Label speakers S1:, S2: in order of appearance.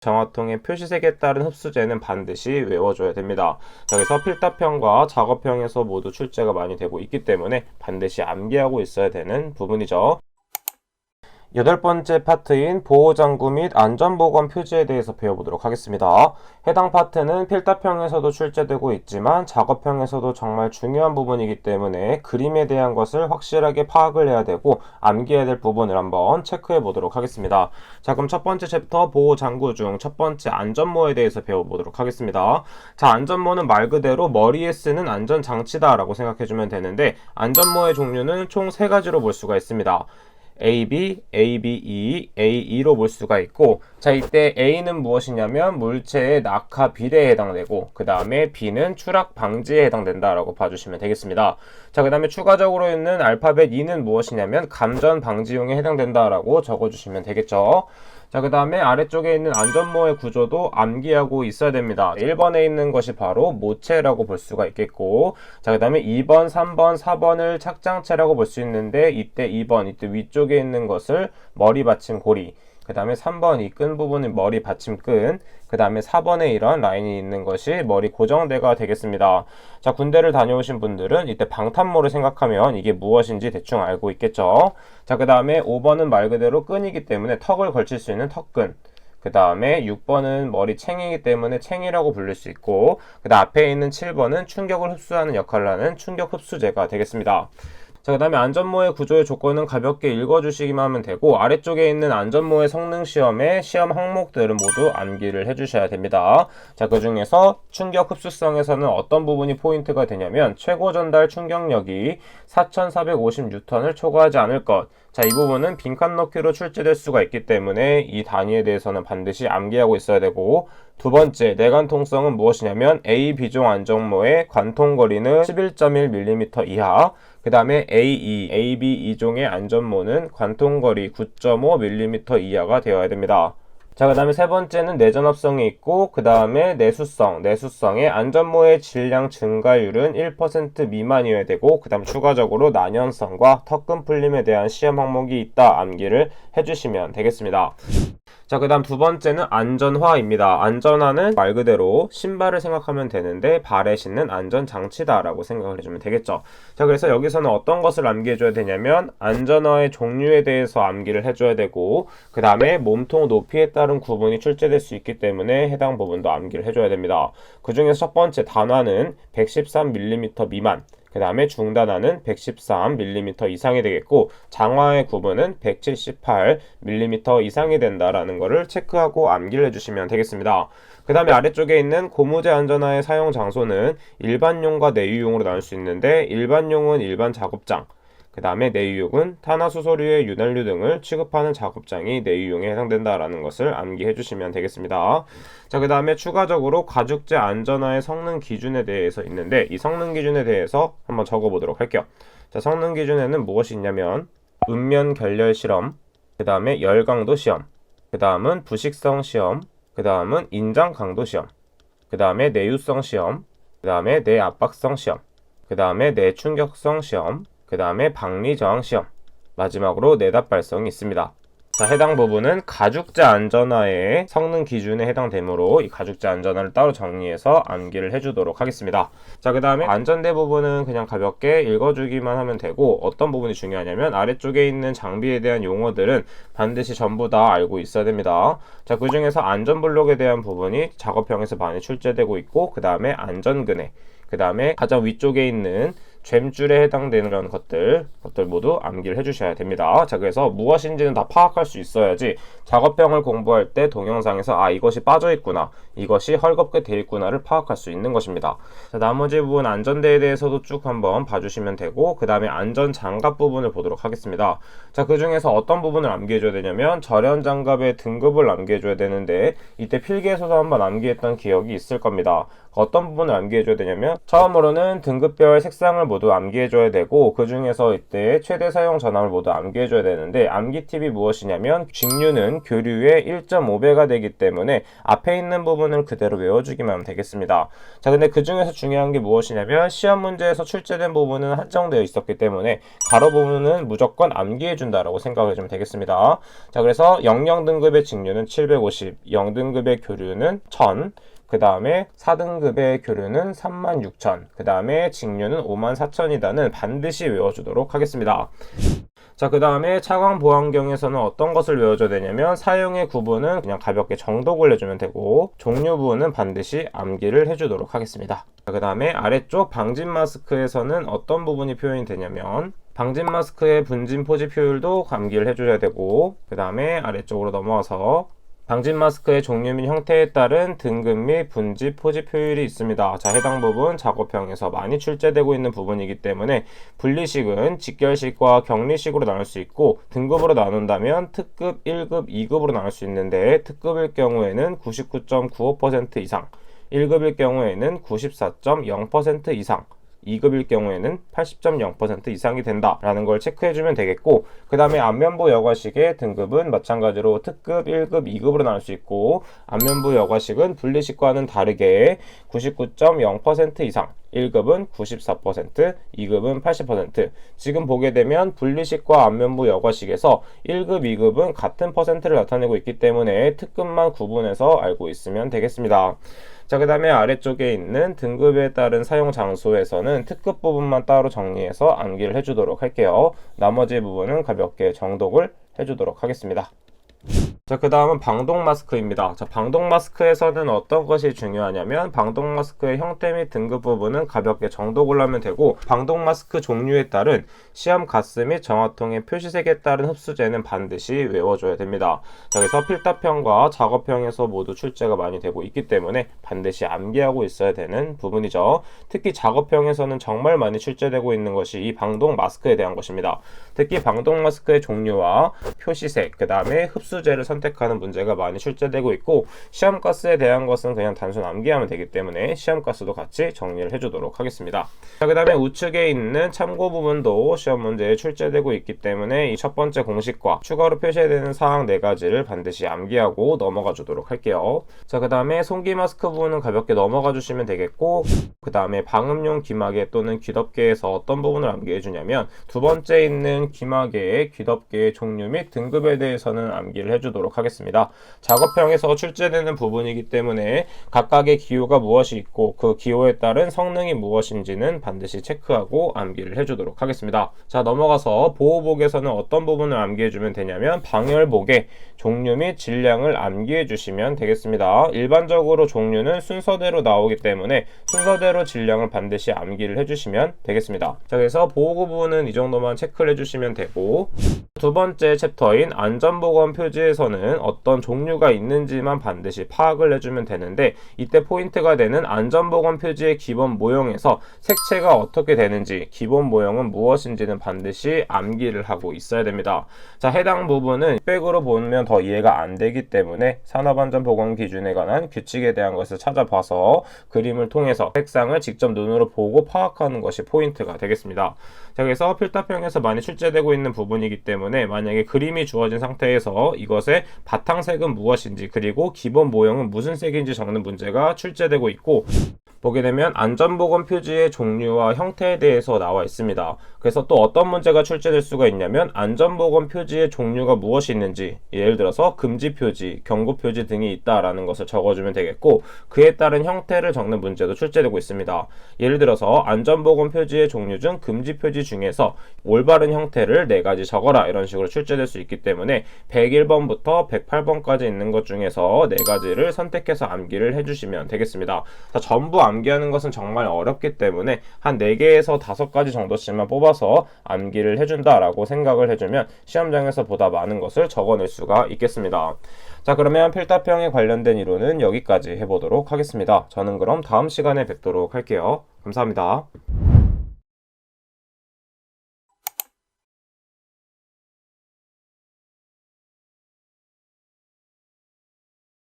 S1: 정화통의 표시색에 따른 흡수제는 반드시 외워줘야 됩니다. 여기서 필답형과 작업형에서 모두 출제가 많이 되고 있기 때문에 반드시 암기하고 있어야 되는 부분이죠. 8번째 파트인 보호장구 및 안전보건 표지에 대해서 배워보도록 하겠습니다. 해당 파트는 필답형에서도 출제되고 있지만 작업형에서도 정말 중요한 부분이기 때문에 그림에 대한 것을 확실하게 파악을 해야 되고 암기해야 될 부분을 한번 체크해 보도록 하겠습니다. 자, 그럼 첫 번째 챕터 보호장구 중 첫 번째 안전모에 대해서 배워보도록 하겠습니다. 자, 안전모는 말 그대로 머리에 쓰는 안전장치다 라고 생각해주면 되는데, 안전모의 종류는 총 3가지로 볼 수가 있습니다. AB, ABE, AE로 볼 수가 있고, 자, 이때 A는 무엇이냐면 물체의 낙하 비례에 해당되고, 그 다음에 B는 추락 방지에 해당된다라고 봐주시면 되겠습니다. 자, 그 다음에 추가적으로 있는 알파벳 E는 무엇이냐면 감전 방지용에 해당된다라고 적어주시면 되겠죠. 자, 그 다음에 아래쪽에 있는 안전모의 구조도 암기하고 있어야 됩니다. 1번에 있는 것이 바로 모체라고 볼 수가 있겠고, 자, 그 다음에 2번, 3번, 4번을 착장체라고 볼 수 있는데, 이때 2번, 이때 위쪽에 있는 것을 머리 받침 고리, 그 다음에 3번 이 끈 부분은 머리 받침 끈, 그 다음에 4번에 이런 라인이 있는 것이 머리 고정대가 되겠습니다. 자, 군대를 다녀오신 분들은 이때 방탄모를 생각하면 이게 무엇인지 대충 알고 있겠죠. 자, 그 다음에 5번은 말 그대로 끈이기 때문에 턱을 걸칠 수 있는 턱끈, 그 다음에 6번은 머리 챙이기 때문에 챙이라고 부를 수 있고, 그 다음 앞에 있는 7번은 충격을 흡수하는 역할을 하는 충격 흡수제가 되겠습니다. 자, 그 다음에 안전모의 구조의 조건은 가볍게 읽어주시기만 하면 되고, 아래쪽에 있는 안전모의 성능 시험의 시험 항목들은 모두 암기를 해주셔야 됩니다. 자, 그 중에서 충격 흡수성에서는 어떤 부분이 포인트가 되냐면 최고 전달 충격력이 4450N을 초과하지 않을 것. 자, 이 부분은 빈칸 넣기로 출제될 수가 있기 때문에 이 단위에 대해서는 반드시 암기하고 있어야 되고, 두 번째, 내관 통성은 무엇이냐면 A, B종 안전모의 관통거리는 11.1mm 이하, 그 다음에 AE, AB 2종의 안전모는 관통거리 9.5mm 이하가 되어야 됩니다. 자, 그 다음에 세 번째는 내전압성이 있고, 그 다음에 내수성의 안전모의 질량 증가율은 1% 미만이어야 되고, 그 다음 추가적으로 난연성과 턱끈 풀림에 대한 시험 항목이 있다 암기를 해주시면 되겠습니다. 자, 그 다음 두 번째는 안전화입니다. 안전화는 말 그대로 신발을 생각하면 되는데 발에 신는 안전장치다 라고 생각을 해주면 되겠죠. 자, 그래서 여기서는 어떤 것을 암기해줘야 되냐면 안전화의 종류에 대해서 암기를 해줘야 되고, 그 다음에 몸통 높이에 따른 구분이 출제될 수 있기 때문에 해당 부분도 암기를 해줘야 됩니다. 그 중에서 첫 번째 단화는 113mm 미만, 그 다음에 중단화는 113mm 이상이 되겠고, 장화의 구분은 178mm 이상이 된다라는 것을 체크하고 암기를 해주시면 되겠습니다. 그 다음에 아래쪽에 있는 고무재 안전화의 사용 장소는 일반용과 내유용으로 나눌 수 있는데, 일반용은 일반 작업장, 그 다음에 내유용은 탄화수소류의 윤활유 등을 취급하는 작업장이 내유용에 해당된다라는 것을 암기해 주시면 되겠습니다. 자, 그 다음에 추가적으로 가죽재 안전화의 성능 기준에 대해서 있는데, 이 성능 기준에 대해서 한번 적어보도록 할게요. 자, 성능 기준에는 무엇이 있냐면 음면 결렬 실험, 그 다음에 열강도 시험, 그 다음은 부식성 시험, 그 다음은 인장 강도 시험, 그 다음에 내유성 시험, 그 다음에 내압박성 시험, 그 다음에 내충격성 시험, 그 다음에 방리 저항 시험, 마지막으로 내답 발성이 있습니다. 자, 해당 부분은 가죽재 안전화의 성능 기준에 해당되므로 이 가죽재 안전화를 따로 정리해서 암기를 해주도록 하겠습니다. 자, 그 다음에 안전대 부분은 그냥 가볍게 읽어주기만 하면 되고, 어떤 부분이 중요하냐면 아래쪽에 있는 장비에 대한 용어들은 반드시 전부 다 알고 있어야 됩니다. 자, 그 중에서 안전블록에 대한 부분이 작업형에서 많이 출제되고 있고, 그 다음에 안전그네, 그 다음에 가장 위쪽에 있는 젬줄에 해당되는 것들 모두 암기를 해주셔야 됩니다. 자, 그래서 무엇인지는 다 파악할 수 있어야지 작업형을 공부할 때 동영상에서 이것이 빠져있구나, 이것이 헐겁게 되어 있구나를 파악할 수 있는 것입니다. 자, 나머지 부분 안전대에 대해서도 쭉 한번 봐주시면 되고, 그 다음에 안전장갑 부분을 보도록 하겠습니다. 자, 그 중에서 어떤 부분을 암기해줘야 되냐면 절연장갑의 등급을 암기해줘야 되는데, 이때 필기에서도 한번 암기했던 기억이 있을 겁니다. 어떤 부분을 암기해줘야 되냐면 처음으로는 등급별 색상을 모두 암기해줘야 되고, 그 중에서 이때 최대 사용 전압을 모두 암기해줘야 되는데, 암기 팁이 무엇이냐면 직류는 교류의 1.5배가 되기 때문에 앞에 있는 부분을 그대로 외워주기만 하면 되겠습니다. 자, 근데 그 중에서 중요한 게 무엇이냐면 시험 문제에서 출제된 부분은 한정되어 있었기 때문에 가로 부분은 무조건 암기해준다라고 생각을 해주면 되겠습니다. 자, 그래서 00등급의 직류는 750, 0등급의 교류는 1000, 그 다음에 4등급의 교류는 36,000, 그 다음에 직류는 54,000이다는 반드시 외워주도록 하겠습니다. 자, 그 다음에 차광 보안경에서는 어떤 것을 외워줘야 되냐면 사용의 구분은 그냥 가볍게 정독을 해주면 되고 종류 부분은 반드시 암기를 해주도록 하겠습니다. 자, 그 다음에 아래쪽 방진 마스크에서는 어떤 부분이 표현이 되냐면 방진 마스크의 분진 포지 표율도 암기를 해줘야 되고 그 다음에 아래쪽으로 넘어와서 방진 마스크의 종류 및 형태에 따른 등급 및 분지 포지 표율이 있습니다. 자, 해당 부분 작업형에서 많이 출제되고 있는 부분이기 때문에 분리식은 직결식과 격리식으로 나눌 수 있고 등급으로 나눈다면 특급, 1급, 2급으로 나눌 수 있는데 특급일 경우에는 99.95% 이상, 1급일 경우에는 94.0% 이상, 2급일 경우에는 80.0% 이상이 된다라는 걸 체크해주면 되겠고 그 다음에 안면부 여과식의 등급은 마찬가지로 특급, 1급, 2급으로 나눌 수 있고 안면부 여과식은 분리식과는 다르게 99.0% 이상, 1급은 94%, 2급은 80%. 지금 보게 되면 분리식과 안면부 여과식에서 1급, 2급은 같은 퍼센트를 나타내고 있기 때문에 특급만 구분해서 알고 있으면 되겠습니다. 자, 그 다음에 아래쪽에 있는 등급에 따른 사용 장소에서는 특급 부분만 따로 정리해서 암기를 해주도록 할게요. 나머지 부분은 가볍게 정독을 해주도록 하겠습니다. 자, 그 다음은 방독 마스크입니다. 자, 방독 마스크에서는 어떤 것이 중요하냐면 방독 마스크의 형태 및 등급 부분은 가볍게 정독을 하면 되고 방독 마스크 종류에 따른 시험 가스 및 정화통의 표시색에 따른 흡수제는 반드시 외워줘야 됩니다. 자, 그래서 필답형과 작업형에서 모두 출제가 많이 되고 있기 때문에 반드시 암기하고 있어야 되는 부분이죠. 특히 작업형에서는 정말 많이 출제되고 있는 것이 이 방독 마스크에 대한 것입니다. 특히 방독 마스크의 종류와 표시색, 그 다음에 흡수제를 선택하는 문제가 많이 출제되고 있고 시험가스에 대한 것은 그냥 단순 암기하면 되기 때문에 시험가스도 같이 정리를 해주도록 하겠습니다. 자, 그 다음에 우측에 있는 참고 부분도 시험 문제에 출제되고 있기 때문에 이 첫 번째 공식과 추가로 표시해야 되는 사항 4가지를 반드시 암기하고 넘어가 주도록 할게요. 자, 그 다음에 손귀 마스크 부분은 가볍게 넘어가 주시면 되겠고 그 다음에 방음용 귀마개 또는 귀덮개에서 어떤 부분을 암기해 주냐면 두 번째 있는 귀마개의 귀덮개의 종류 및 등급에 대해서는 암기를 해주도록 하겠습니다. 작업형에서 출제되는 부분이기 때문에 각각의 기호가 무엇이 있고 그 기호에 따른 성능이 무엇인지는 반드시 체크하고 암기를 해주도록 하겠습니다. 자, 넘어가서 보호복에서는 어떤 부분을 암기해주면 되냐면 방열복의 종류 및 질량을 암기해 주시면 되겠습니다. 일반적으로 종류는 순서대로 나오기 때문에 순서대로 질량을 반드시 암기를 해주시면 되겠습니다. 자, 그래서 보호구 부분은 이 정도만 체크를 해주시면 되고 두 번째 챕터인 안전보건 표지에서는 어떤 종류가 있는지만 반드시 파악을 해주면 되는데 이때 포인트가 되는 안전보건 표지의 기본 모형에서 색채가 어떻게 되는지 기본 모형은 무엇인지는 반드시 암기를 하고 있어야 됩니다. 자, 해당 부분은 흑백으로 보면 더 이해가 안 되기 때문에 산업안전보건 기준에 관한 규칙에 대한 것을 찾아봐서 그림을 통해서 색상을 직접 눈으로 보고 파악하는 것이 포인트가 되겠습니다. 자, 그래서 필답형에서 많이 출제되고 있는 부분이기 때문에 만약에 그림이 주어진 상태에서 이것의 바탕색은 무엇인지 그리고 기본 모형은 무슨 색인지 적는 문제가 출제되고 있고 보게 되면 안전보건 표지의 종류와 형태에 대해서 나와 있습니다. 그래서 또 어떤 문제가 출제될 수가 있냐면 안전보건 표지의 종류가 무엇이 있는지 예를 들어서 금지 표지, 경고 표지 등이 있다라는 것을 적어주면 되겠고 그에 따른 형태를 적는 문제도 출제되고 있습니다. 예를 들어서 안전보건 표지의 종류 중 금지 표지 중에서 올바른 형태를 4가지 적어라 이런 식으로 출제될 수 있기 때문에 101번부터 108번까지 있는 것 중에서 4가지를 선택해서 암기를 해주시면 되겠습니다. 자, 전부 암기하는 것은 정말 어렵기 때문에 한 4개에서 5가지 정도씩만 뽑아서 암기를 해준다라고 생각을 해주면 시험장에서 보다 많은 것을 적어낼 수가 있겠습니다. 자, 그러면 필답형에 관련된 이론은 여기까지 해보도록 하겠습니다. 저는 그럼 다음 시간에 뵙도록 할게요. 감사합니다.